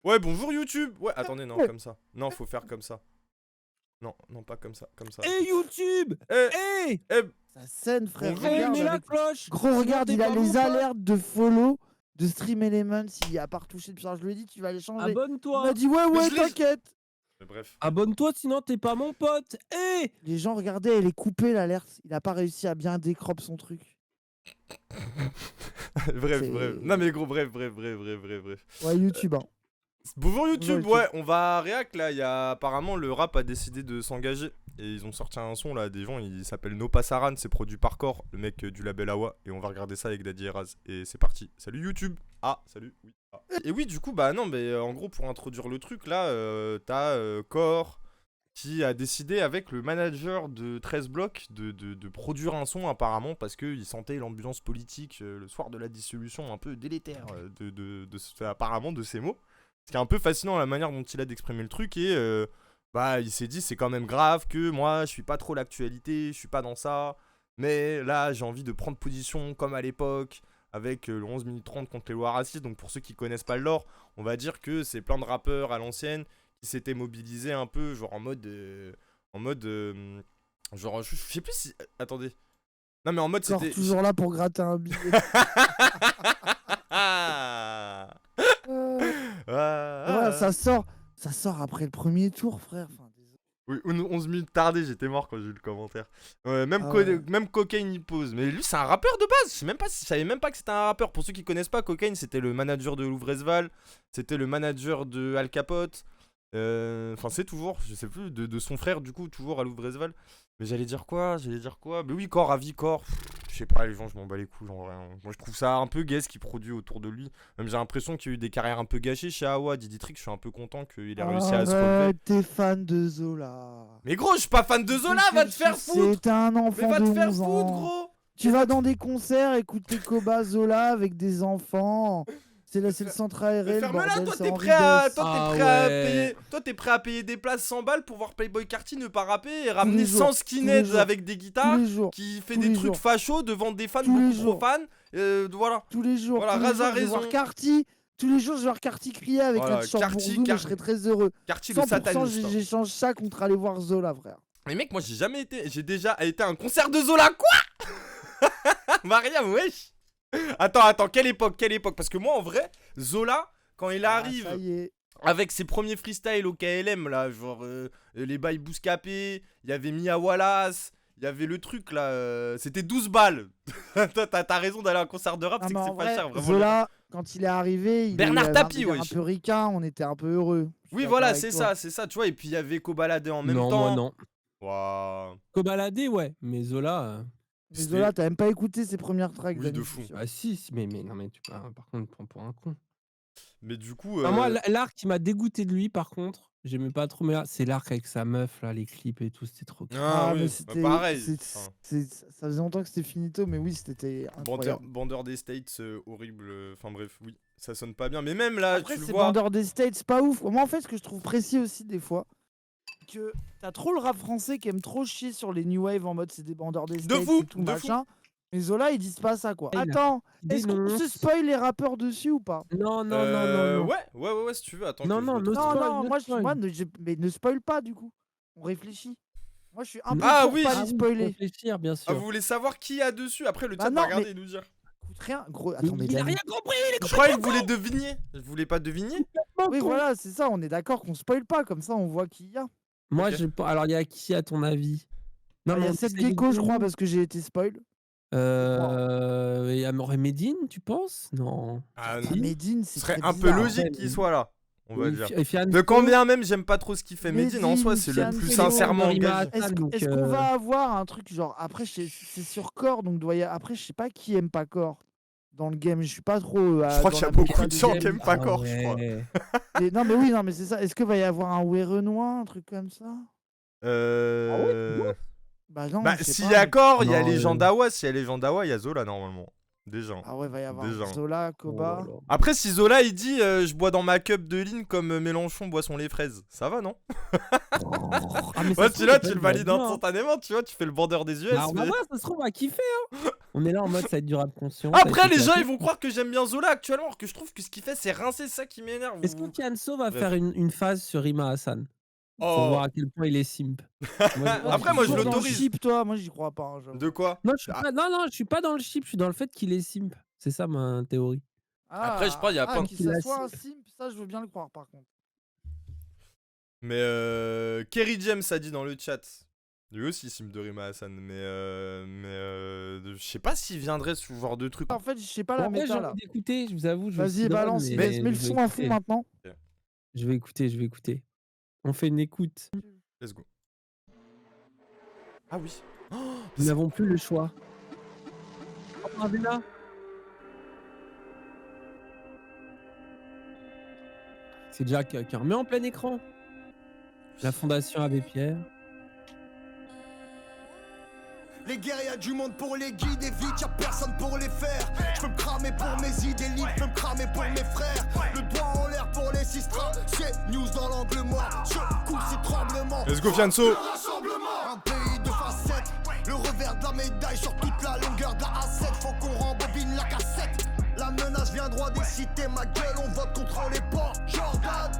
Ouais, bonjour YouTube. Ouais, attendez, non, comme ça. Non, faut faire comme ça. Non, non, pas comme ça, comme ça. Eh YouTube. Eh, Eh eh, Ça scène, frère. bonjour. Regarde mets la avec... cloche. Gros, sinon regarde, t'es il a pas mon les pote. alertes de follow de Stream Elements. Il a pas retouché depuis ça. Je lui ai dit, tu vas les changer. Il Abonne-toi. m'a dit, ouais, Mais ouais, je l'ai- t'inquiète. Mais bref. Abonne-toi, sinon t'es pas mon pote. Eh. Les gens, regardez, elle est coupée l'alerte. Il a pas réussi à bien décroper son truc. Bref, C'est- bref. Non, mais gros, bref. Ouais, YouTube, hein. Bonjour YouTube, YouTube. ouais, on va réac là. Il y a apparemment le rap a décidé de s'engager. Et ils ont sorti un son là, des gens, il s'appelle No Passaran, c'est produit par Core, le mec du label Awa. Et on va regarder ça avec Daddy Eraz. Et c'est parti. Salut YouTube. Ah, salut, oui. Ah. Et oui, du coup, bah non, mais en gros, pour introduire le truc là, t'as Core qui a décidé avec le manager de 13 blocs de produire un son apparemment parce qu'il sentait l'ambiance politique le soir de la dissolution un peu délétère apparemment de ces mots. Ce qui est un peu fascinant la manière dont il a d'exprimer le truc et bah il s'est dit c'est quand même grave que moi je suis pas trop l'actualité, je suis pas dans ça, mais là j'ai envie de prendre position comme à l'époque avec le 11 minutes 30 contre les lois racistes. Donc pour ceux qui connaissent pas le lore, on va dire que c'est plein de rappeurs à l'ancienne qui s'étaient mobilisés un peu genre en mode genre je sais plus si attendez. Non mais en mode Encore c'était toujours là pour gratter un billet. Ah. Ouais, ça sort après le premier tour, frère. Enfin, désolé. Oui, 11 minutes tardé, j'étais mort quand j'ai eu le commentaire. Même, Ah ouais. même Cocaine y pose. Mais lui, c'est un rappeur de base. Je savais même pas que c'était un rappeur. Pour ceux qui connaissent pas, Cocaine, c'était le manager de Louvrezval. C'était le manager de Al Capote. Enfin, c'est toujours, je sais plus, de son frère, du coup, toujours à Louvrezval. Mais j'allais dire quoi? Mais oui, Core, avis, Core. Je sais pas, les gens, je m'en bats les couilles en vrai. Moi, je trouve ça un peu gay ce qu'il produit autour de lui. Même j'ai l'impression qu'il y a eu des carrières un peu gâchées chez Awa, Didi Trick. Je suis un peu content qu'il ait réussi à se relever. Arrête, t'es fan de Zola. Mais gros, je suis pas fan de Zola, va te faire foutre! C'est un Mais enfant va de te faire 11 foutre, ans. gros! Tu vas dans des concerts, écouter Koba Zola avec des enfants. C'est le centre Mais aéré, le ferme-la, bordel, toi c'est t'es Henri prêt à, Dess. Ah à ouais. payer, toi t'es prêt à payer des places 100 balles pour voir Playboy Carty ne pas rapper et ramener les 100 jours, tous les skinheads jours, avec des Tous guitares les jours, qui fait tous des les trucs jours. fachos devant des fans Tous les beaucoup trop jours. fans. Voilà. tous les jours. Voilà, tous les Raz a jours, je vais voir raison. Carty. Tous les jours, je vais voir Carty crier avec Voilà, le t-shirt Carty, Bourzoum et je serais très heureux. Carty le 100% sataniste. j'échange ça contre aller voir Zola, frère. Mais mec, moi j'ai déjà été à un concert de Zola, quoi? Mariam, wesh. Attends, quelle époque? Parce que moi en vrai, Zola, quand il arrive. Ah, ça y est. Avec ses premiers freestyles au KLM, là, genre les bails Bouscapé, il y avait Mia Wallace, il y avait le truc là, c'était 12 balles. T'as raison d'aller à un concert de rap, Ah, c'est mais que en c'est pas vrai, cher, vraiment. Zola, quand il est arrivé, Bernard avait Tapie, un délire wesh. un peu ricain, on était un peu heureux. Je suis Oui, d'accord voilà, avec toi. c'est ça, tu vois. Et puis il y avait Kobalade en même Non, temps. moi non. Waouh. Cobaladé, ouais. Mais Zola. Mais C'était- Zola, t'as même pas écouté ses premières tracks. Oui, Dani, de je suis fou. sûr. Ah si, mais non, mais tu par contre, tu prends pour un con. Mais du coup. Moi, l'arc qui m'a dégoûté de lui, par contre, j'aimais pas trop, mais là, c'est l'arc avec sa meuf, là, les clips et tout, c'était trop cool. Ah, mais oui, c'était. pareil. ça faisait longtemps que c'était finito, mais oui, c'était incroyable. Bandeur des States, horrible. Enfin bref, oui, ça sonne pas bien. Mais même là, Après, tu le c'est vois. Bandeur des States, c'est pas ouf. Moi, en fait, ce que je trouve précis aussi, des fois, que t'as trop le rap français qui aime trop chier sur les new wave en mode c'est des Bandeurs des States fou, et tout, de machin. Mais Zola, ils disent pas ça, quoi. Ah, il a Attends, des est-ce qu'on noms. se spoil les rappeurs dessus ou pas? Non, non, non, non, non. Ouais, si tu veux. Attends. Non, que je non, le no trouve. Non, spoil, non, no moi, spoil. mais ne spoil pas, du coup. On réfléchit. Moi, je suis un peu Ah pour oui, pas ah les oui, spoiler. réfléchir, bien Ah, sûr. vous voulez savoir qui y a dessus? Après, le Bah chat non, va regarder mais- et nous dire. Écoute, rien, gros. Mais Attends, mais il a Dani. rien compris, il est Je croyais que vous voulez deviner. Je voulais pas deviner. complètement Oui, con. voilà, c'est ça, on est d'accord qu'on spoil pas, comme ça, on voit qui y a. Moi, Ok. j'ai pas. Alors, il y a qui, à ton avis? Non, Il y mais a on 7 essaie de Gecko, je crois, deviner. parce que j'ai été spoil. Et Amor et Medine, tu penses? Non. Ah, Ah, Medine, ce c'est serait très un peu bizarre. logique Ouais, qu'il mais- soit là. On va Oui, dire. et Fianco, De quand bien même, j'aime pas trop ce qu'il fait. Medine, en soi, Medine, c'est le Fianco, plus c'est sincèrement bon, Rima engagé. Hassan, donc, Est-ce qu'on va avoir un truc genre après c'est sur Core donc après je sais pas qui aime pas Core dans le game, je suis pas trop Je crois dans qu'il y a la beaucoup méta de du gens game. qui aiment pas Ah Core, je crois. ouais. Non mais oui, non mais c'est ça. Est-ce que va y avoir un Ouais Renoir, un truc comme ça? Bah non, Bah, je sais s'il pas, y a mais- Core, il y a Non, les gens d'Awa. S'il y a les gens d'Awa, il y a Zola normalement. Déjà. Ah ouais, va y avoir Déjà. Zola, Oh Koba. là là. Après, si Zola il dit je bois dans ma cup de ligne comme Mélenchon boit son lait fraise, ça va non? Ah, mais ça Ouais, se tu trouve, là, le tu peuple le va valides bien, hein. instantanément, tu vois, tu fais le bandeur des US. Bah, on va mais- voir, ça se trouve, on va kiffer. Hein. On est là en mode, ça va être du rap conscient. ça va Après, être les gens éclaté. ils vont croire que j'aime bien Zola actuellement, alors que je trouve que ce qu'il fait c'est rincer, ça qui m'énerve. Est-ce que Fianso va Bref. faire une phase sur Rima Hassan pour Oh. voir à quel point il est simp? Après, moi, je Toujours dans le l'autorise. chip, toi. Moi, j'y crois pas. Hein, j'avoue. De quoi? Non, je suis Ah. pas, non, je suis pas dans le chip, je suis dans le fait qu'il est simp. C'est ça ma théorie. Après, je crois, il y a plein de- qu'il Il soit a un simp, ça, je veux bien le croire, par contre. Mais Kerry James a dit dans le chat. Lui aussi sim de Rima Hassan, mais je sais pas s'il viendrait ce genre de truc. En fait, je sais pas la En vrai, j'ai méta, là. envie d'écouter, je vous avoue. Je Vas-y, suis balance. drôle, Mets le je vais son à fond écouter. maintenant. Je vais écouter. On fait une écoute. Let's go. Ah oui. Nous n'avons plus le choix. Oh, Mandela. C'est Jack qui remet en plein écran. La Fondation Abbé Pierre. Les guerres, y'a du monde pour les guider, vite y'a personne pour les faire. Je peux me cramer pour mes idées libres, je peux me cramer pour mes frères. Le doigt en l'air pour les sistras, c'est news dans l'angle mort. Secoue ces tremblements. Let's go Fianso. Un pays de facettes, le revers de la médaille sur toute la longueur de la A7. Faut qu'on rembobine la cassette. La menace vient droit des cités, ma gueule, on vote contre les ports. Jordan,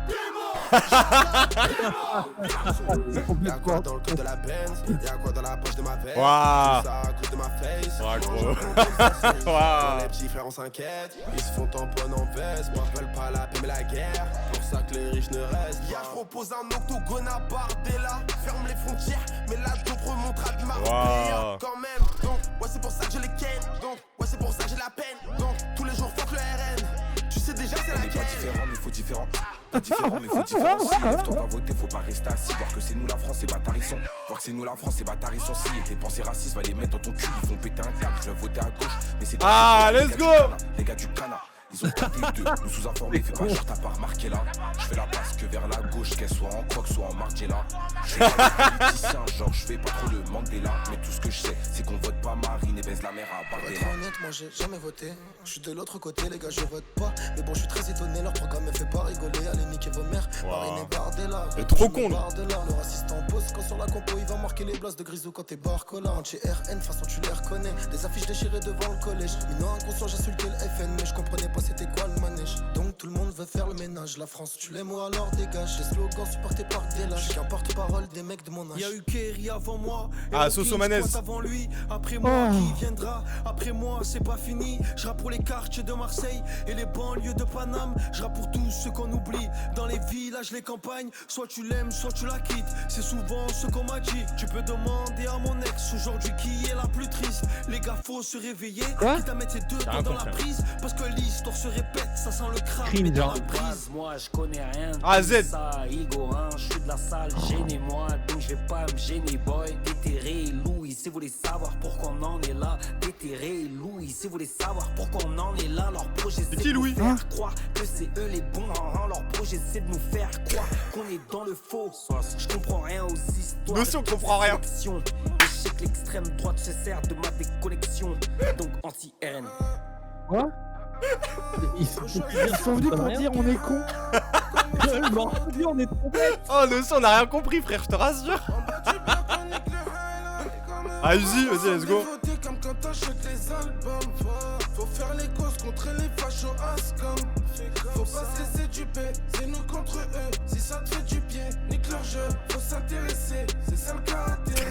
Y'a quoi dans le code de la Benz, y'a quoi dans la poche de ma veste. Waouh. Tout ça à cause de ma face. Ouais, gros. Quand Waouh. les petits frères on s'inquiète, ils se font tamponner en veste. Moi veulent pas la paix mais la guerre, pour ça que les riches ne restent. Y'a je propose un octogone à Bardella. Ferme les frontières, mais la dope remontera de Marbella. Waouh. Quand même, donc ouais c'est pour ça que je les ken. Donc ouais c'est pour ça que j'ai la peine. Donc tous les jours fuck le RN. Tu sais déjà c'est la guerre. Différent mais faut différent. Pas différent mais faut différencier. Lève-toi va voter, faut pas rester assis. Voir que c'est nous la France, c'est bâtarissons. Voir que c'est nous la France, c'est bâtarissons. Si tes pensées racistes, va les mettre dans ton cul. Ils vont péter un câble, je vais voter à gauche. Mais c'est Ah, les let's gars go. du Cana, les gars du Cana. Ils ont pas des deux, nous sous-informés, fais pas genre t'as pas remarqué là. Je fais la passe que vers la gauche, qu'elle soit en croque, soit en Margiela. Je suis pas un politicien, genre je fais pas trop le Mandela. Mais tout ce que je sais, c'est qu'on vote pas Marine et baise la mère à Pour être Bardella. honnête, moi j'ai jamais voté. Je suis de l'autre côté, les gars, je vote pas. Mais bon, je suis très étonné, leur programme me fait pas rigoler. Allez, niquez vos mères. Wow. Marine et Bardella. Mais trop con, lui. Bardella, le raciste en pause. Quand sur la compo, il va marquer les blasts de Grisou quand t'es barcola. Anti-RN, de façon tu les reconnais. Des affiches déchirées devant le collège. Minant inconscient, j'insultais le FN. Mais je comprenais pas c'était quoi le manège. Donc tout le monde veut faire le ménage. La France, tu l'aimes ou alors dégage. Des slogans supportés par des lâches. Je suis qu'un porte-parole des mecs de mon âge. Y'a eu Kerry avant moi. et Ah, Hawkins Soso Manez. pointe avant lui. Après moi, qui viendra? Après moi, c'est pas fini. Je rappe pour les quartiers de Marseille et les banlieues de Paname. Je rappe pour tous ceux qu'on oublie. Dans les villages, les campagnes. Soit tu l'aimes, soit tu la quittes. C'est souvent ce qu'on m'a dit. Tu peux demander à mon ex aujourd'hui qui est la plus triste. Les gars, faut se réveiller. Quoi? Quitte à mettre ses deux doigts dans la prise. Parce que l'histoire se répète. Ça sent le crâne. Cringe, mais dans hein. la prise. Moi je connais rien de Ah, tout Z. ça, Igo, hein, je suis de la salle, gênez-moi, donc je vais pas me gêner, boy. Déterré, Louis, si vous voulez savoir pourquoi on en est là. Déterré, Louis, si vous voulez savoir pourquoi on en est là. Leur projet c'est qui, de nous Louis faire croire que c'est eux les bons, hein. Leur projet c'est de nous faire croire qu'on est dans le faux. Je comprends rien aux histoires. Nous aussi, on comprend rien. Et je sais que l'extrême droite se sert de ma déconnexion, donc anti-RN. Quoi? Ils sont venus pour dire on est con. on est trop bêtes. Oh, nous aussi on a rien compris frère, je te rassure. Ah, Uzi, vas-y, let's go. Comme quand t'achètes les albums. Faut faire les causes contre les fachos Ascom. Faut pas se laisser duper, c'est nous contre eux. Si ça te fait du bien, nique leur jeu. Faut s'intéresser, c'est ça le karaté.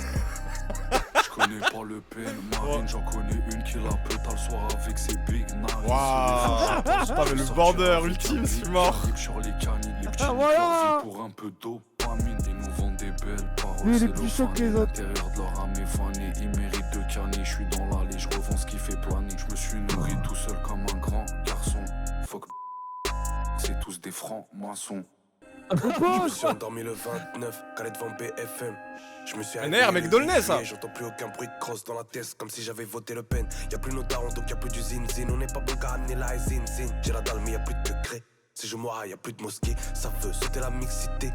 Je connais pas le pen, Marine, j'en connais une qui la pète le soir avec ses big narices. Waouh. Putain, mais le bandeur ultime, je suis mort. Sur les canines, les petits Ah, voilà. pour un peu dopamine. Ils nous vendent des belles paroles. Lui, il est c'est plus le chaud que fan, les autres. l'intérieur de leur âme est fané. Ils méritent de canner. Je suis dans l'allée, je revends ce qui fait planer. Je me suis nourri tout seul comme un grand garçon. Fuck, c'est tous des francs maçons. Je me suis endormi le 29, calé devant BFM. Je me suis NR, mec Dolnay, ça. J'entends plus aucun bruit de crosse dans la tête, comme si j'avais voté Le Pen. Y'a plus nos darons, donc y'a plus d'usine, zine. On n'est pas bon gars, ni la zine, zine. J'ai la dalle, mais y'a plus de degrés. Si je mourrai, y'a plus de mosquée. Ça veut sauter la mixité.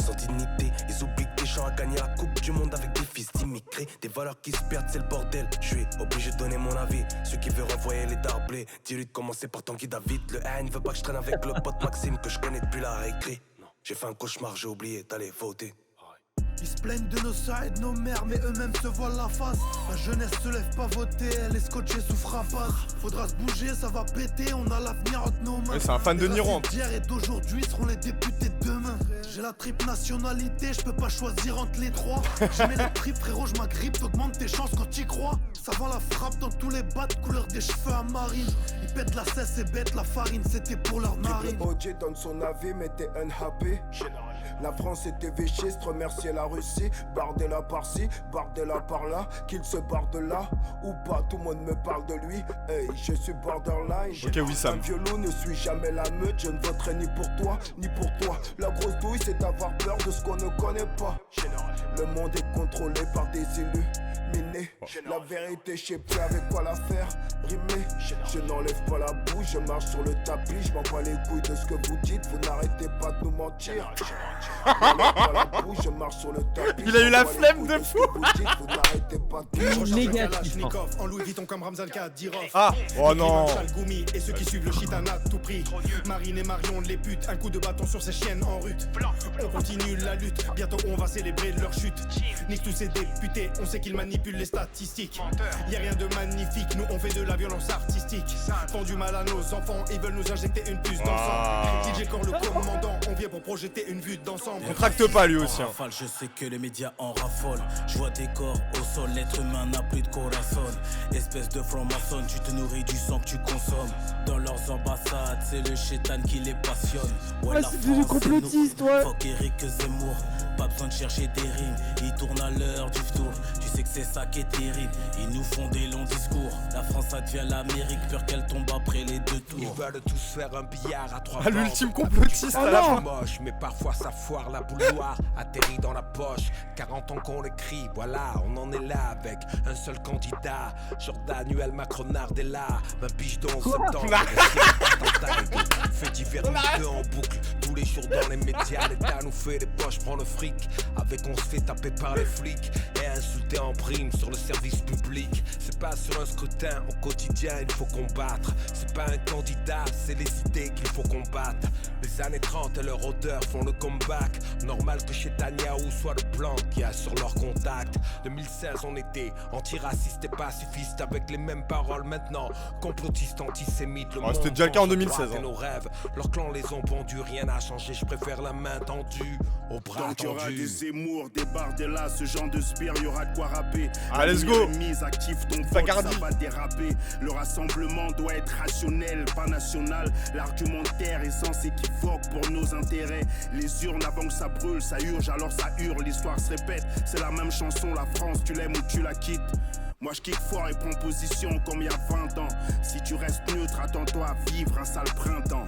sans dignité. Ils oublient que des gens à gagner la coupe du monde avec des fils d'immigrés. Des valeurs qui se perdent, c'est le bordel. Je suis obligé de donner mon avis. Ceux qui veulent renvoyer les darblés, dis-lui de commencer par ton guide David. Le haine veut pas que je traîne avec le pote Maxime que je connais depuis la récré. J'ai fait un cauchemar, j'ai oublié d'aller voter. Ils se plaignent de nos sides, nos mères, mais eux-mêmes se voilent la face. La jeunesse se lève pas voter, elle est scotchée sous frappage. Faudra se bouger, ça va péter, on a l'avenir entre nos mains. Ouais, c'est un fan de Niro. D'hier et d'aujourd'hui seront les députés de demain. J'ai la triple nationalité, je peux pas choisir entre les trois. J'y mets les tripes, frérot, je m'agrippe, t'augmentes tes chances quand t'y crois. Ça vend la frappe dans tous les bats de couleur des cheveux à marine. Ils pètent la cesse et bêtent la farine, c'était pour leur narine. OJ donne son avis, mais t'es unhappy. La France était véchiste, remercier la Russie. Bardella par-ci, Bardella par-là. Qu'il se barre de là ou pas, tout le monde me parle de lui. Hey, je suis borderline. Ok, oui, Sam. Un violon ne suit jamais la meute. Je ne voterai ni pour toi, ni pour toi. La grosse douille, c'est d'avoir peur de ce qu'on ne connaît pas. Le monde est contrôlé par des illuminés. La vérité, je sais plus avec quoi la faire rimer. Je n'enlève pas la bouche, je marche sur le tapis. Je m'en bats les couilles de ce que vous dites. Vous n'arrêtez pas de nous mentir. Je marche sur le tapis. Il a eu la flemme de fou. Négatif. En Louis Vuitton comme Ramzan Kadyrov. Ah, oh non. Goumi et ceux qui suivent le shitana à tout prix. Marine et Marion les putes, un coup de bâton sur ces chiennes en rut. On continue la lutte, bientôt on va célébrer leur chute. Nique tous ces députés, on sait qu'ils manipulent les statistiques. Y'a rien de magnifique, nous on fait de la violence artistique. Font du mal à nos enfants, ils veulent nous injecter une puce dans le sang. DJ Core le commandant, on vient pour projeter une vue d'ensemble. On tracte pas lui aussi. Hein. Je sais que les médias en raffolent. Je vois des corps au sol, l'être humain n'a plus de corazon. Espèce de franc-maçon, tu te nourris du sang que tu consommes. Dans leurs ambassades, c'est le chétan qui les passionne. Ouais, c'est du complotiste, ouais. Fuck Eric Zemmour, pas besoin de chercher des rimes. Ils tournent à l'heure du tour, tu sais que c'est ça qui est terrible. Ils nous font des longs discours. La France ça devient l'Amérique, peur qu'elle tombe après les deux tours. Ils veulent tous faire un billard à 3 Ah, l'ultime complotiste à la fin. Moche, mais parfois ça foire la boule noire. Atterrit dans la poche, 40 ans qu'on l'écrit. Voilà, on en est là avec un seul candidat. Jordanuel Macronard est là. 20 piges dans septembre. Fait divers deux en boucle. Tous les jours dans les médias, l'État nous fait des poches, prend le fric. Avec on se fait taper par les flics et insulter en prime sur le service public. C'est pas sur un scrutin, au quotidien il faut combattre. C'est pas un candidat, c'est les idées qu'il faut combattre. Les années 30 et leur odeur font le comeback. Normal que chez Netanyahou soit le plan qu'il y a sur leur contact. 2016 on était antiraciste et pacifiste avec les mêmes paroles maintenant. Complotistes, antisémites, le monde c'était déjà le cas en 2016. nos rêves, leurs clans les ont pendus, rien n'a changé. Je préfère la main tendue au bras Donc il y aura tendu. des Zemmour, des Bardella, ce genre de spire, il y aura de quoi rapper. Ah, let's go. Mise active, ton vote, Bacardi. ça va déraper. Le rassemblement doit être rationnel, pas national. L'argumentaire est sans équivoque pour nos intérêts. Les urnes avant que ça brûle, ça urge, alors ça hurle, l'histoire se répète. C'est la même chanson, la France, tu l'aimes ou tu la quittes. Moi je kick fort et prends position comme il y a 20 ans. Si tu restes neutre, attends-toi à vivre un sale printemps.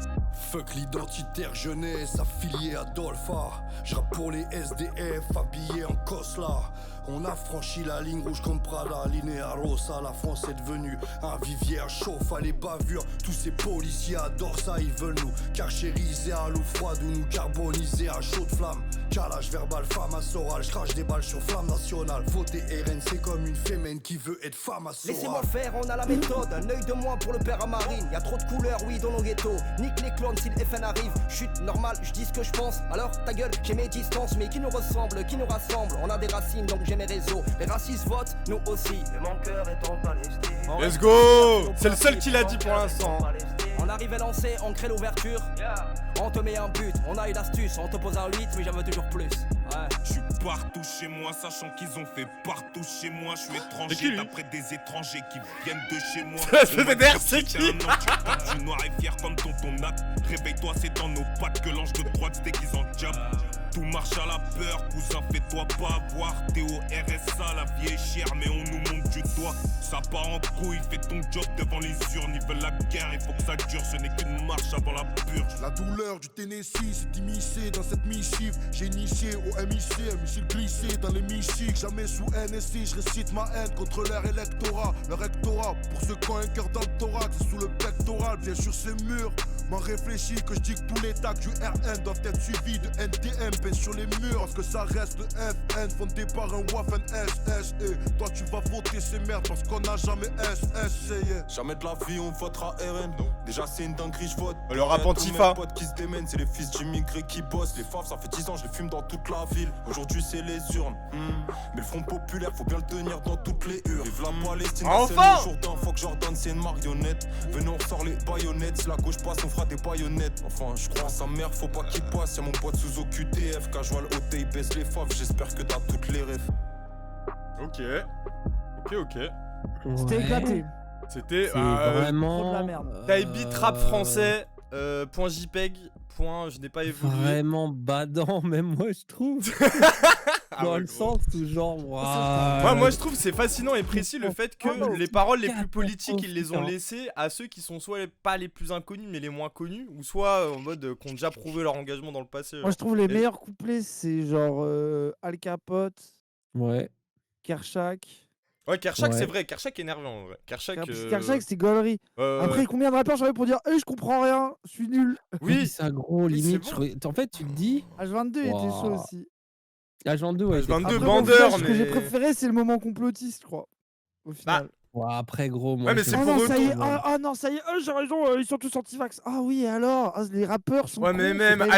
Fuck l'identitaire jeunesse affilié à Dolpha. J'rappe pour les SDF habillés en Cosla. On a franchi la ligne rouge comme Prada, Linea Rossa. La France est devenue un vivière chauffe à les bavures. Tous ces policiers adorent ça, ils veulent nous carchériser à l'eau froide ou nous carboniser à chaud de flamme. Calage verbal, femme à Soral, j'crache des balles sur flamme nationale. Voter RN, c'est comme une fémène qui veut être femme à Soral. Laissez-moi faire, on a la méthode. Un œil de moins pour le père à Marine. Y'a trop de couleurs, oui, dans nos ghettos. Nique les clones si le FN arrive. Chute normal, je dis ce que je pense. Alors ta gueule, j'ai mes distances. Mais qui nous ressemble, qui nous rassemble. On a des racines, donc j'ai mes réseaux. Les racistes votent, nous aussi. Et mon cœur est en Palestine. Let's go. C'est le seul qui l'a dit pour l'instant. On arrive à lancer, on crée l'ouverture. On te met un but, on a eu l'astuce. On te pose un 8, mais j'en veux toujours plus. Ouais. Je suis partout chez moi, sachant qu'ils ont fait partout chez moi. Je suis étranger d'après des étrangers qui viennent de chez moi. C'est qui? Je suis noir et fier comme tonton Nat. Réveille-toi, c'est dans nos pattes que l'ange de droite se déguise en diable. Tout marche à la peur, cousin, fais-toi pas avoir. T'es au RSA, la vie est chère, mais on nous monte du doigt. Ça part en couille, fais ton job devant les urnes. Ils veulent la guerre, il faut que ça dure, ce n'est qu'une marche avant la purge. La douleur du Tennessee s'est immiscée dans cette missive. J'ai initié au MIC, un missile glissé dans l'hémicycle. Jamais sous NSI, je récite ma haine contre leur électorat. Le rectorat, pour ceux qui ont un cœur dans le thorax, sous le pectoral, bien sûr c'est mûr. M'en réfléchis que je dis que tous les tags du RN doivent être suivis de NTM peint sur les murs, parce que ça reste le FN, fondé par un Waffen SS. Et toi tu vas voter ces merdes parce qu'on n'a jamais SS. Jamais de la vie on votera RN. Déjà c'est une dinguerie, je vote. Le rap Antifa. Potes qui se démènent, c'est les fils d'immigrés qui bossent. Les faves, ça fait 10 ans, je les fume dans toute la ville. Aujourd'hui c'est les urnes. Mais le front populaire, faut bien le tenir dans toutes les urnes. Vive la Palestine, c'est le jour d'un fuck Jordan, c'est une marionnette. Venez on ressort les baïonnettes. Si la gauche passe, on fera des baïonnettes. Enfin, je crois à sa mère, faut pas qu'il passe. Y'a mon pote sous OQTF, casual OT, il baisse les faves. J'espère que t'as toutes les rêves. Ok. C'était éclaté. C'était vraiment Trop de la merde. Type beat rap français, point JPEG, point je n'ai pas évolué. Vraiment badant, même moi je trouve. Dans le sens où genre moi je trouve c'est fascinant et précis le fait que les paroles les plus politiques ils les ont laissées à ceux qui sont soit pas les plus inconnus mais les moins connus ou soit en mode qui ont déjà prouvé leur engagement dans le passé. Moi je trouve les meilleurs couplets c'est genre Al Capote, Kershak. Ouais, Kershak c'est vrai, Kershak est énervant en vrai. Kershak c'est gaulerie. Après combien de rappeurs j'avais pour dire je comprends rien, je suis nul. Oui, c'est un gros limite. En fait tu te dis H22 était chaud aussi. H22 ouais. H22 bandeur mais ce que j'ai préféré c'est le moment complotiste je crois. Au final. Après gros moi. Ouais mais c'est pour ça y est, non ça y est, j'ai raison, ils sont tous anti-vax. Ah oui et alors les rappeurs sont ouais mais cons, même c'est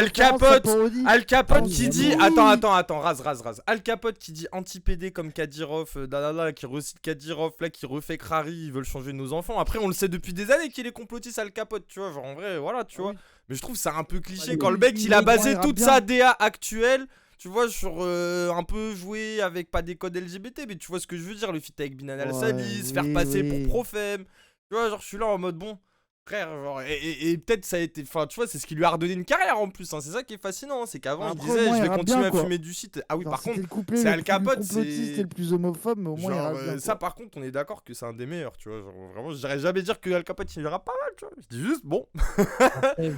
Al Capote qui dit oui. attends raz Al Capote qui dit anti-PD comme Kadyrov, qui recite Kadyrov là qui refait Krari, ils veulent changer nos enfants. Après on le sait depuis des années qu'il est complotiste Al Capote, tu vois, genre en vrai voilà, tu vois. Mais je trouve ça un peu cliché quand le mec il a basé toute sa DA actuelle. Tu vois, sur un peu jouer avec pas des codes LGBT, mais tu vois ce que je veux dire, le feat avec Binan Al-Sadi, se faire passer pour Profem. Tu vois, genre je suis là en mode bon, frère, genre, et peut-être ça a été, enfin tu vois, c'est ce qui lui a redonné une carrière en plus, hein. C'est ça qui est fascinant, hein. C'est qu'avant il disait je vais continuer à fumer du shit. Ah oui, genre, par contre, c'est Al Capote, c'est le plus homophobe, mais au moins genre, il rappe bien, ça par contre, on est d'accord que c'est un des meilleurs, tu vois, genre vraiment, je dirais jamais dire que Al Capote il rappe pas mal, tu vois. Je dis juste bon,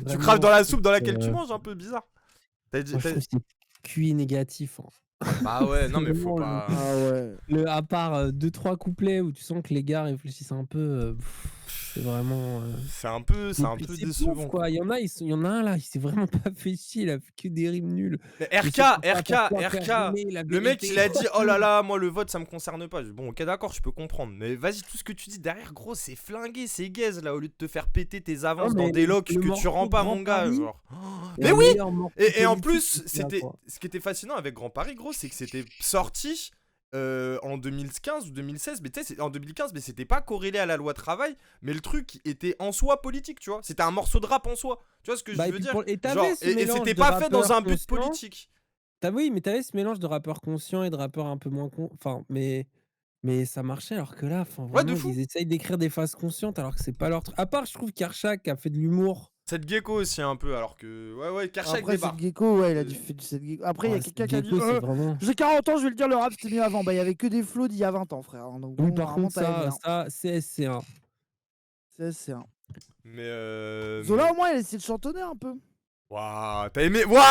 tu craves dans la soupe dans laquelle tu manges, un peu bizarre. QI négatif. Bah ouais, non mais faut pas. À part 2-3 couplets où tu sens que les gars réfléchissent un peu, c'est vraiment. C'est un peu décevant. Quoi. Il y en a un là, il s'est vraiment pas fait chier, il a fait que des rimes nulles. RK, le mec il a dit oh là là, moi le vote ça me concerne pas. Bon, ok, d'accord, je peux comprendre, mais vas-y, tout ce que tu dis derrière, gros, c'est flingué, c'est gaze là, au lieu de te faire péter tes avances dans des locks que tu rends pas, mon gars. Genre. Mais oui, et en plus, c'était ce qui était fascinant avec Grand Paris, gros, c'est que c'était sorti. En 2015 ou 2016, mais tu sais, en 2015, mais c'était pas corrélé à la loi travail, mais le truc était en soi politique, tu vois. C'était un morceau de rap en soi, tu vois ce que je veux dire. Et c'était pas fait dans un but politique. Oui, mais t'avais ce mélange de rappeurs conscients et de rappeurs un peu moins enfin, mais ça marchait alors que là, vraiment, ils essayent d'écrire des phases conscientes alors que c'est pas leur truc. À part, je trouve Kershak a fait de l'humour. Cette Gecko aussi un peu, alors que ouais Kershak après cette Gecko il a dû faire du cette Gecko. Après il y a quelqu'un qui a dit vraiment... j'ai 40 ans, je vais le dire, le rap c'était mieux avant. Bah il y avait que des flows d'il y a 20 ans, frère. Donc, oui, par contre ça CSC1. CSC1. Mais Zola au moins il a essayé de chantonner un peu. Waouh, t'as aimé? Waouh.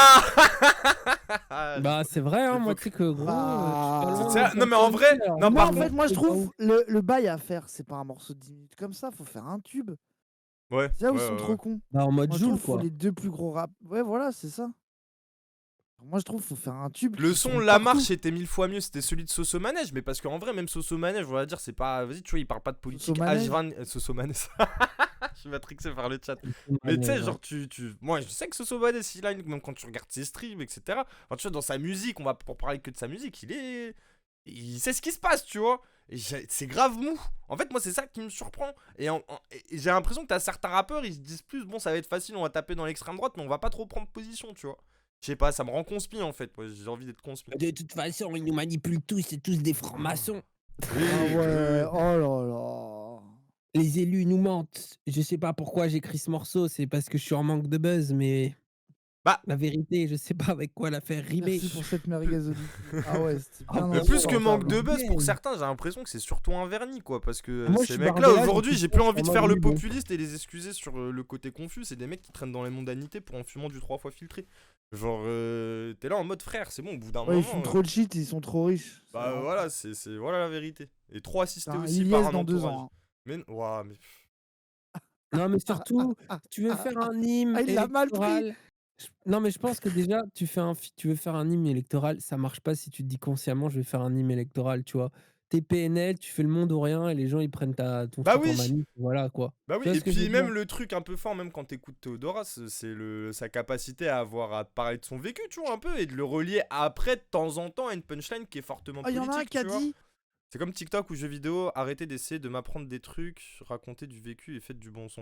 Bah c'est vrai, hein, moi tu sais que gros. Non mais en vrai, non par contre, moi je trouve le bail à faire, c'est pas un morceau de 10 minutes comme ça, faut faire un tube. Ouais. C'est là où ils sont trop cons. Bah en mode Joule quoi. Les deux plus gros rap. Ouais voilà, c'est ça. Moi je trouve qu'il faut faire un tube. Le son La Marche était 1000 fois mieux, c'était celui de Soso Manège, mais parce qu'en vrai même Soso Manège, on va dire c'est pas, vas-y tu vois, il parle pas de politique. Soso Manège. Je suis matrixé par le chat. Mais tu sais genre moi je sais que Soso Manège il a même quand tu regardes ses streams etc. Enfin tu vois dans sa musique, on va pour parler que de sa musique, il sait ce qui se passe, tu vois. C'est grave mou. En fait, moi, c'est ça qui me surprend. Et j'ai l'impression que t'as certains rappeurs, ils se disent plus, bon, ça va être facile, on va taper dans l'extrême droite, mais on va pas trop prendre position, tu vois. Je sais pas, ça me rend conspi en fait. Ouais, j'ai envie d'être conspi. De toute façon, ils nous manipulent tous, c'est tous des francs-maçons. Ah ouais, oh là là. Les élus nous mentent. Je sais pas pourquoi j'écris ce morceau, c'est parce que je suis en manque de buzz, mais. Bah, la vérité, je sais pas avec quoi la faire rimer. Merci pour cette merguezoli. Ah ouais, c'était bien. Mais plus que manque de buzz, pour certains, j'ai l'impression que c'est surtout un vernis, quoi. Parce que ces mecs-là, aujourd'hui, j'ai plus envie de faire le populiste et les excuser sur le côté confus. C'est des mecs qui traînent dans les mondanités pour en fumant du 3 fois filtré. Genre, t'es là en mode frère, c'est bon, au bout d'un moment. Ils fument trop de shit, ils sont trop riches. Bah voilà, c'est voilà la vérité. Et trop assisté aussi par un entourage. 2 ans. Mais ouah, mais. Non, mais surtout, tu veux faire un hymne il a mal pris. Non, mais je pense que déjà, tu veux faire un hymne électoral, ça marche pas si tu te dis consciemment: «Je vais faire un hymne électoral», tu vois? Tu PNL, tu fais le monde ou rien et les gens ils prennent ton Bah truc en oui! manip, voilà quoi. Bah Tu oui, vois et ce que je veux puis dire? même le truc un peu fort, même quand t'écoutes Théodoras, c'est sa capacité à parler de son vécu, tu vois, un peu, et de le relier après, de temps en temps, à une punchline qui est fortement Oh, il y en a un politique, qui a tu vois. dit. C'est comme TikTok ou jeux vidéo, arrêtez d'essayer de m'apprendre des trucs, racontez du vécu et faites du bon son.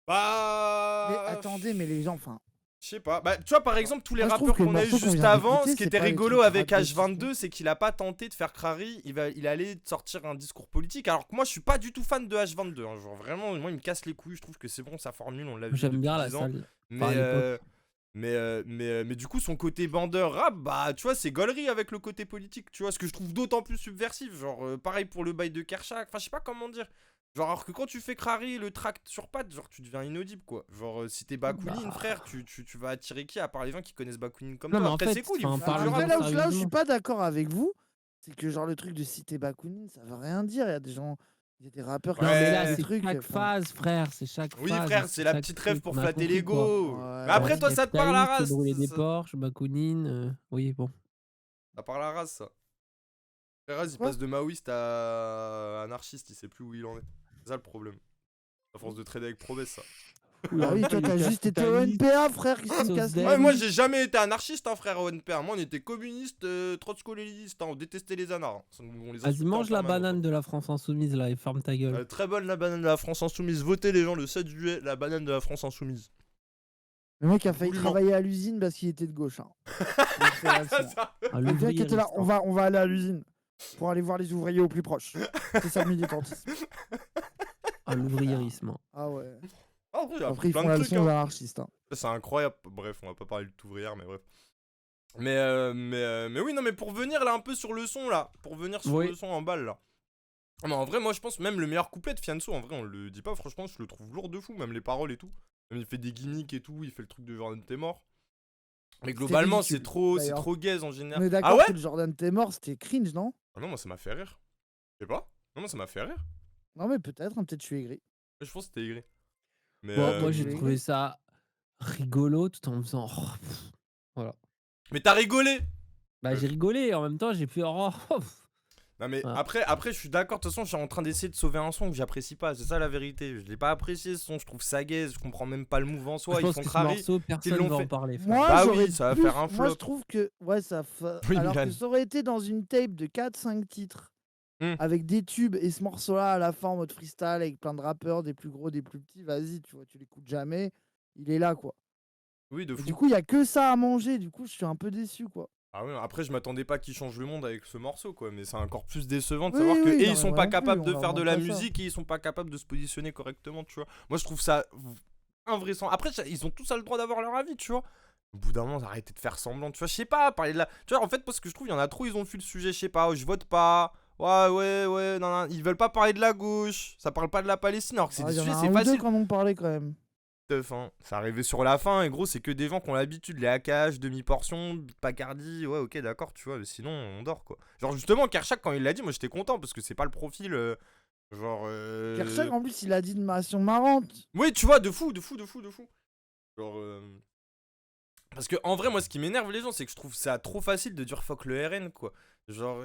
Mais Bah... attendez, mais les gens, enfin. Je sais pas. Bah, tu vois, par exemple, tous les Moi, je trouve rappeurs que le qu'on a eu morceau qu'on juste vient avant, d'écouter, ce qui c'est était pas les rigolo trucs avec rap de H22, c'est qu'il a pas tenté de faire Crary, il allait sortir un discours politique. Alors que moi, je suis pas du tout fan de H22. Hein. Genre, vraiment, moi, il me casse les couilles. Je trouve que c'est bon, sa formule, on l'a vu J'aime depuis bien la 10 ans. salle. Mais, Enfin, à l'époque. mais du coup, son côté bandeur rap, bah, tu vois, c'est gaulerie avec le côté politique, tu vois, ce que je trouve d'autant plus subversif. Genre, pareil pour le bail de Kershak, enfin, je sais pas comment dire. Genre, alors que quand tu fais Crary, le tract sur patte, genre, tu deviens inaudible, quoi. Genre, si t'es Bakounine, frère, tu vas attirer qui à part les gens qui connaissent Bakounine comme Non, toi. mais en Après, fait, c'est cool, il enfin, faut parle du rap. Là où je suis sérieusement. pas d'accord avec vous, c'est que genre le truc de citer Bakounine, ça veut rien dire. Il y a des gens, il y a des rappeurs qui Non, mais là, disent c'est des trucs. chaque enfin. phase, frère. C'est chaque Oui, phase. frère, c'est la chaque petite rêve truc, pour on a flatter compris, quoi. l'ego. Ouais, Mais après, ouais. toi, ça te parle la Caïd, race. fait brûler des Porsche, Bakounine. Oui, bon. Ça parle la race, ça. Frère, il Quoi passe de maoïste à anarchiste, il sait plus où il en est. C'est ça le problème. À force de trader avec Probès, ça. Ah oui, toi, t'as juste été au NPA, frère, qui se casse les Ouais, moi couilles. j'ai jamais été anarchiste, hein, frère, au NPR. Moi on était communiste, trotskoléniste, hein, on détestait les anards. Hein. On les Vas-y, insultait mange en la permanence. banane de la France Insoumise là et ferme ta gueule. Très bonne la banane de la France Insoumise. Votez les gens le 7 juillet, la banane de la France Insoumise. Le mec a failli Absolument. travailler à l'usine parce qu'il était de gauche. Hein. Donc, c'est là, c'est- Ça- Ah, Le mec était là, l'ouvrier, on va aller à l'usine pour aller voir les ouvriers au plus proche. C'est ça le militantisme. Ah, l'ouvriérisme. Ah ouais. Ah, après, j'ai Après, appris ils plein font de la trucs. leçon aux Hein. anarchistes. Hein. C'est incroyable. Bref, on va pas parler de tout ouvrière, mais bref. Mais oui, non, mais pour venir là un peu sur le son là, pour venir sur Oui. le son en balle là. Ah, mais en vrai, moi je pense même le meilleur couplet de Fianso, en vrai, on le dit pas, franchement, je le trouve lourd de fou, même les paroles et tout. Même il fait des gimmicks et tout, il fait le truc de Jordan t'es mort. Mais globalement, ridicule, c'est trop d'ailleurs. gaze en On général. est Ah d'accord ouais? que le Jordan t'es mort, c'était cringe, non? Ah non, moi ça m'a fait rire. Je sais pas. Non, moi ça m'a fait rire. Non, mais peut-être, hein, peut-être je suis aigri. Je pense que c'était aigri. Mais, Bon, moi j'ai mais- trouvé ça rigolo tout en me faisant. Oh, pff, voilà. mais t'as rigolé! Bah, j'ai rigolé et en même temps j'ai pu. Oh, pff. Non mais Ah. après je suis d'accord, de toute façon je suis en train d'essayer de sauver un son que j'apprécie pas, c'est ça la vérité. Je l'ai pas apprécié ce son, je trouve ça gaze, je comprends même pas le move en soi, Je ils pense font que ce Crary. morceau, personne l'ont va fait. en parler. frère. Moi, Bah j'aurais oui, ça va plus- faire un Moi, je flop. trouve que. Ouais, ça fa- Oui, Alors Milan. que ça aurait été dans une tape de 4-5 titres. Hmm. Avec des tubes et ce morceau-là à la fin en mode freestyle avec plein de rappeurs, des plus gros, des plus petits, vas-y, tu vois, tu l'écoutes jamais, il est là quoi. Oui, de Et fou. du coup, il y a que ça à manger, du coup, je suis un peu déçu quoi. Ah ouais, après je m'attendais pas qu'ils changent le monde avec ce morceau quoi, mais c'est encore plus décevant de Oui, savoir que oui, et non, ils sont mais pas moi non plus, capables on de leur faire de demande la pas ça. musique et ils sont pas capables de se positionner correctement, tu vois. Moi je trouve ça invraisemblable. Après ils ont tous le droit d'avoir leur avis, tu vois. Au bout d'un moment, arrêtez de faire semblant, tu vois, je sais pas, parler de la... Tu vois, en fait, parce que je trouve, il y en a trop, ils ont fui le sujet, je sais pas, je vote pas, ouais, non, ils veulent pas parler de la gauche, ça parle pas de la Palestine, alors que c'est Ah, des il y en sujets, a c'est un ou deux facile. qui en ont parlé quand même. Hein. Ça arrivait sur la fin, et gros, c'est que des gens qui ont l'habitude, les hackages, demi-portions, Bacardi, ouais, ok, d'accord, tu vois, mais sinon, on dort, quoi. Genre, justement, Kershak, quand il l'a dit, moi, j'étais content, parce que c'est pas le profil, genre... Kershak, en plus, il a dit une nation marrante. Oui, tu vois, de fou. Genre... Parce que, en vrai, moi, ce qui m'énerve, les gens, c'est que je trouve ça trop facile de dire fuck le RN, quoi. Genre,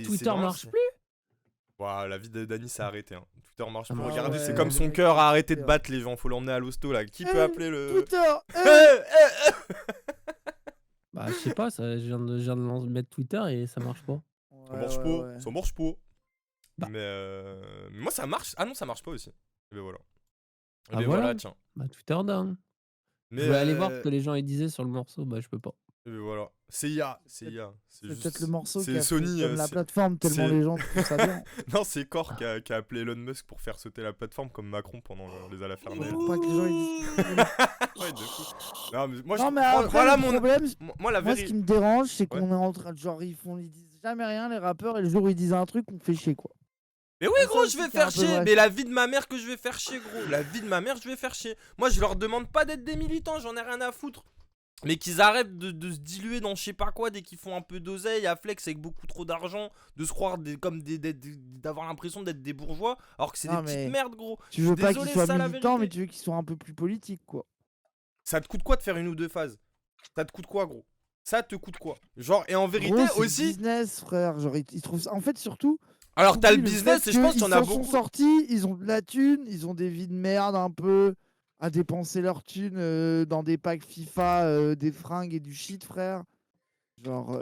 Twitter marche plus? Ouah, la vie de Dany s'est arrêtée. Hein. Twitter marche plus. Ah, Regardez, ouais, c'est comme le son mec, cœur a arrêté de Twitter. battre les gens. Faut l'emmener à l'hosto là. Qui peut appeler le. Twitter Bah, je sais pas, ça, je viens de mettre Twitter et ça marche pas. Ça marche pas. ouais. Ça marche pas. Bah. Mais moi, ça marche. Ah non, ça marche pas aussi. Et ben voilà. Et Ah, ben voilà. voilà, tiens. Bah, Twitter down. Mais Je vais aller voir ce que les gens ils disaient sur le morceau, bah, je peux pas. Et ben voilà. C'est IA. C'est juste- peut-être le morceau qui c'est a Sony. fait comme la c'est- plateforme tellement c'est- les gens trouvent ça bien. Non, c'est Core qui a appelé Elon Musk pour faire sauter la plateforme comme Macron pendant les Alafernes. Pour pas que les gens ils disent- Ouais, de fou. Non, mais moi, Non, mais moi, après, voilà le mon. problème, Moi, la moi, ce vérité. qui me dérange, c'est Ouais. qu'on est en train de genre, ils disent jamais rien, les rappeurs, et le jour où ils disent un truc, on fait chier, quoi. Mais oui, C'est gros, ça je aussi vais qui est un faire peu chier. vrai. Mais la vie de ma mère que je vais faire chier, gros. La vie de ma mère, je vais faire chier. Moi, je leur demande pas d'être des militants, j'en ai rien à foutre. Mais qu'ils arrêtent de se diluer dans je sais pas quoi dès qu'ils font un peu d'oseille, à flex avec beaucoup trop d'argent, de se croire d'avoir l'impression d'être des bourgeois, alors que c'est des Non, mais petites merdes, gros. Tu veux pas qu'ils Désolé, soient ça, la militants, mais vérité. tu veux qu'ils soient un peu plus politiques, quoi. Ça te coûte quoi de faire une ou deux phases? Ça te coûte quoi, gros? Ça te coûte quoi? Genre, et en vérité Gros, c'est aussi. business, frère. Genre, ils trouvent ça. En fait, surtout. Alors, t'as le fait business et je pense qu'il y en a Ils beaucoup. sont sortis, ils ont de la thune, ils ont des vies de merde un peu à dépenser leur thune dans des packs FIFA, des fringues et du shit, frère. Genre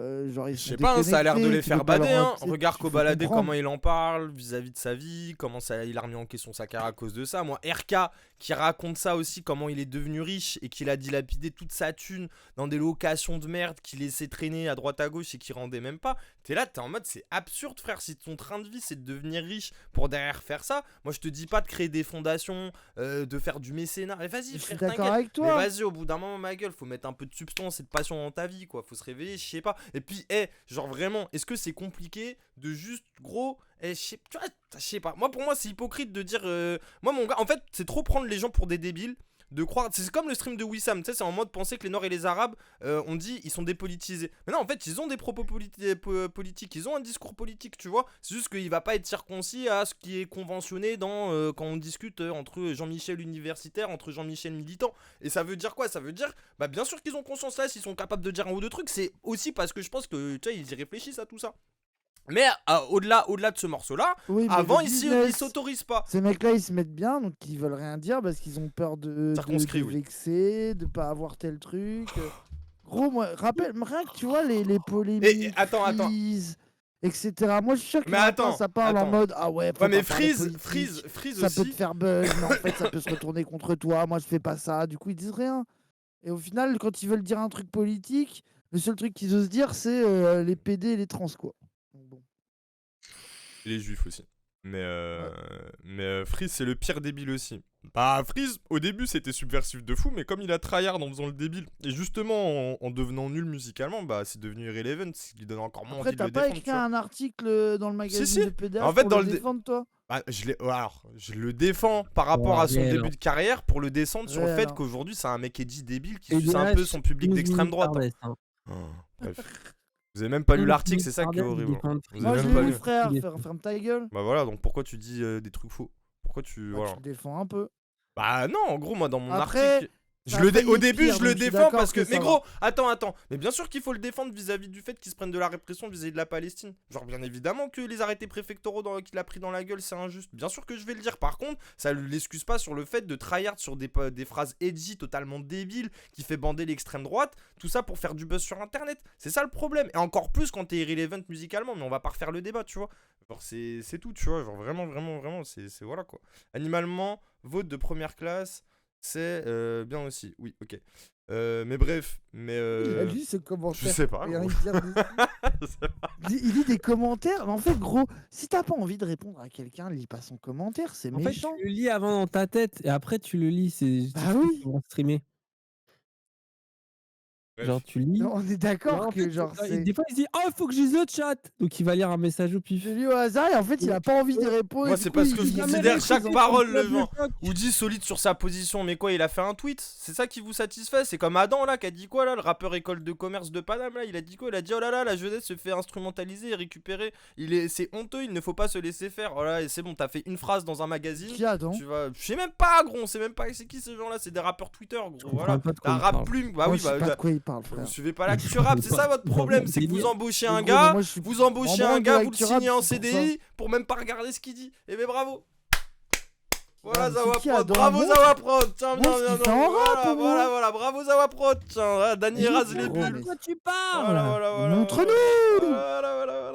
ils Je sont sais pas, hein, ça a l'air de déconnectés, les tu faire veux pas bader. leur- Hein. tu sais, Regarde tu faut Kobalade, comprendre. comment il en parle vis-à-vis de sa vie, comment ça, il a remis en question sa carrière à cause de ça. Moi, RK qui raconte ça aussi, comment il est devenu riche et qu'il a dilapidé toute sa thune dans des locations de merde, qu'il laissait traîner à droite à gauche et qu'il rendait même pas. T'es là, t'es en mode, c'est absurde, frère. Si ton train de vie c'est de devenir riche pour derrière faire ça, moi je te dis pas de créer des fondations, de faire du mécénat. Mais vas-y, Je suis frère, d'accord t'inquiète. avec toi. Mais vas-y, au bout d'un moment, ma gueule, faut mettre un peu de substance et de passion dans ta vie, quoi. Faut se réveiller, je sais pas. Et puis, genre vraiment, est-ce que c'est compliqué de juste, gros, tu vois, je sais pas. Moi, pour moi, c'est hypocrite de dire. Moi, mon gars, en fait, c'est trop prendre les gens pour des débiles. De croire, c'est comme le stream de Wissam, tu sais, c'est en mode penser que les Noirs et les Arabes, on dit, ils sont dépolitisés. Mais non, en fait, ils ont des propos politiques, ils ont un discours politique, tu vois. C'est juste qu'il va pas être circoncis à ce qui est conventionné dans quand on discute entre Jean-Michel universitaire, entre Jean-Michel militant. Et ça veut dire quoi? Ça veut dire, bah bien sûr qu'ils ont conscience là, s'ils sont capables de dire un ou deux trucs. C'est aussi parce que je pense que, tu sais, ils y réfléchissent à tout ça. Mais au-delà de ce morceau-là, Oui, mais avant, le ici, business, ils s'autorisent pas. Ces mecs-là, ils se mettent bien, donc ils veulent rien dire parce qu'ils ont peur de Circonscrit, oui. vexer, de pas avoir tel truc. Gros, moi, rappelle, rien que tu vois les polémiques, attends. Freeze, etc. Moi, je suis sûr que Mais attends, ça parle en mode ah ouais, faut Ouais, mais pas parler Freeze politique, ça aussi. peut te faire buzz, mais en fait, ça peut se retourner contre toi. Moi, je fais pas ça. Du coup, ils disent rien. Et au final, quand ils veulent dire un truc politique, le seul truc qu'ils osent dire, c'est les PD et les trans, quoi. Donc, bon. Et les juifs aussi. Mais Freeze, c'est le pire débile aussi. Bah, Freeze, au début, c'était subversif de fou, mais comme il a tryhard en faisant le débile, et justement en devenant nul musicalement, bah, c'est devenu irrelevant, ce qui donne encore moins Après, envie de t'as le pas défendre. écrit un article dans le magazine Si. de PDF En fait, pour dans le le défendre, toi? Bah, je le défends par rapport à son début de carrière pour le descendre sur le fait qu'aujourd'hui, c'est un mec edgy débile qui suce un peu son public d'extrême droite. Bref. Vous avez même pas lu l'article, c'est ça qui est horrible. Moi, je l'ai lu, frère. Ferme ta gueule. Bah voilà, donc pourquoi tu dis des trucs faux? Pourquoi tu. Voilà. Tu le défends un peu. Bah non, en gros, moi dans mon Après, article. Au début, je le défends parce que. Mais gros, attends. Mais bien sûr qu'il faut le défendre vis-à-vis du fait qu'ils se prennent de la répression vis-à-vis de la Palestine. Genre, bien évidemment que les arrêtés préfectoraux qu'il a pris dans la gueule, c'est injuste. Bien sûr que je vais le dire. Par contre, ça ne l'excuse pas sur le fait de tryhard sur des phrases edgy totalement débiles qui fait bander l'extrême droite. Tout ça pour faire du buzz sur internet. C'est ça le problème. Et encore plus quand t'es irrelevant musicalement. Mais on va pas refaire le débat, tu vois. Genre, c'est tout, tu vois. Genre, vraiment, c'est voilà quoi. Animalement, vote de première classe. C'est bien aussi, oui, ok. Mais bref, Il a lu ce commentaire. Je sais pas. Il lit des commentaires. Mais en fait, gros, si t'as pas envie de répondre à quelqu'un, lis pas son commentaire, c'est méchant. En fait, tu le lis avant dans ta tête et après tu le lis. C'est ah oui. Streamer. Genre tu lis. On est d'accord que genre des fois il se dit oh faut que je lise le chat, donc il va lire un message au pif. Je lis au hasard et en fait il a pas envie d'y répondre. Moi c'est parce que je considère chaque parole le vent ou dit solide sur sa position. Mais quoi, il a fait un tweet, c'est ça qui vous satisfait? C'est comme Adam là qui a dit quoi là, le rappeur école de commerce de Paname là, il a dit quoi? Il a dit oh là là, la jeunesse se fait instrumentaliser et récupérer. C'est honteux, il ne faut pas se laisser faire. Oh là, et c'est bon, t'as fait une phrase dans un magazine. Qui a donc? Tu vois, je sais même pas gros, on sait même pas c'est qui ces gens là, c'est des rappeurs Twitter gros. Voilà, un rap plume. Bah moi, oui, bah pas de quoi il parle, frère. vous suivez pas l'actu rap, c'est ça votre problème, c'est que vous embauchez un gars, vous le signez en CDI pour même pas regarder ce qu'il dit. Et ben bravo. Voilà Zawaprod, bravo Zawaprod. Tiens, bien, voilà, bravo Zawaprod. Tiens, Dany Raz les bulles. Pourquoi tu parles? Voilà. Montre-nous. Voilà.